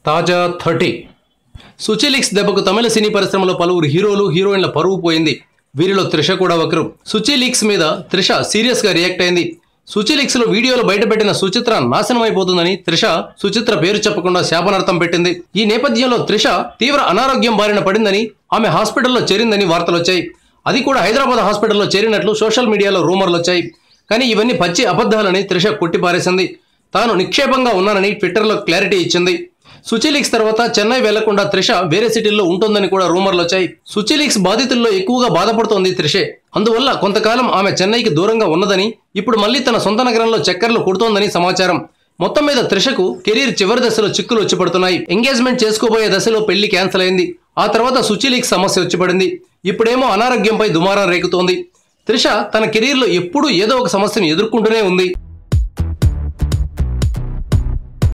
తాజా 30 సుచిలీక్స్ దెబ్బకు తమిళ సినీ పరిశ్రమలో పలువురు హీరోలు హీరోయిన్ల పరువు పోయింది. వీరిలో త్రిష కూడా ఒకరు. సుచిలీక్స్ మీద త్రిష సీరియస్గా రియాక్ట్ అయింది. సుచిలీక్స్ లో వీడియోలు బయటపెట్టిన సుచిత్ర నాశనమైపోతుందని త్రిష సుచిత్ర పేరు చెప్పకుండా శాపనార్థం పెట్టింది. ఈ నేపథ్యంలో త్రిష తీవ్ర అనారోగ్యం బారిన పడిందని, ఆమె హాస్పిటల్లో చేరిందని వార్తలు వచ్చాయి. అది కూడా హైదరాబాద్ హాస్పిటల్లో చేరినట్లు సోషల్ మీడియాలో రూమర్లు వచ్చాయి. కానీ ఇవన్నీ పచ్చి అబద్ధాలని త్రిష కొట్టిపారేసింది. తాను నిక్షేపంగా ఉన్నానని ట్విట్టర్లో క్లారిటీ ఇచ్చింది. సుచిలీక్స్ తర్వాత చెన్నై వెళ్లకుండా త్రిష వేరే సిటీల్లో ఉంటుందని కూడా రూమర్లు వచ్చాయి. సుచిలీక్స్ బాధితుల్లో ఎక్కువగా బాధపడుతోంది త్రిషే. అందువల్ల కొంతకాలం ఆమె చెన్నైకి దూరంగా ఉన్నదని, ఇప్పుడు మళ్లీ తన సొంత నగరంలో చక్కర్లు కొడుతోందని సమాచారం. మొత్తం మీద త్రిషకు కెరీర్ చివరి దశలో చిక్కులు వచ్చి పడుతున్నాయి. ఎంగేజ్మెంట్ చేసుకోబోయే దశలో పెళ్లి క్యాన్సిల్ అయింది. ఆ తర్వాత సుచిలీక్స్ సమస్య వచ్చి పడింది. ఇప్పుడేమో అనారోగ్యంపై దుమారం రేగుతోంది. త్రిష తన కెరీర్లో ఎప్పుడూ ఏదో ఒక సమస్యను ఎదుర్కొంటూనే ఉంది.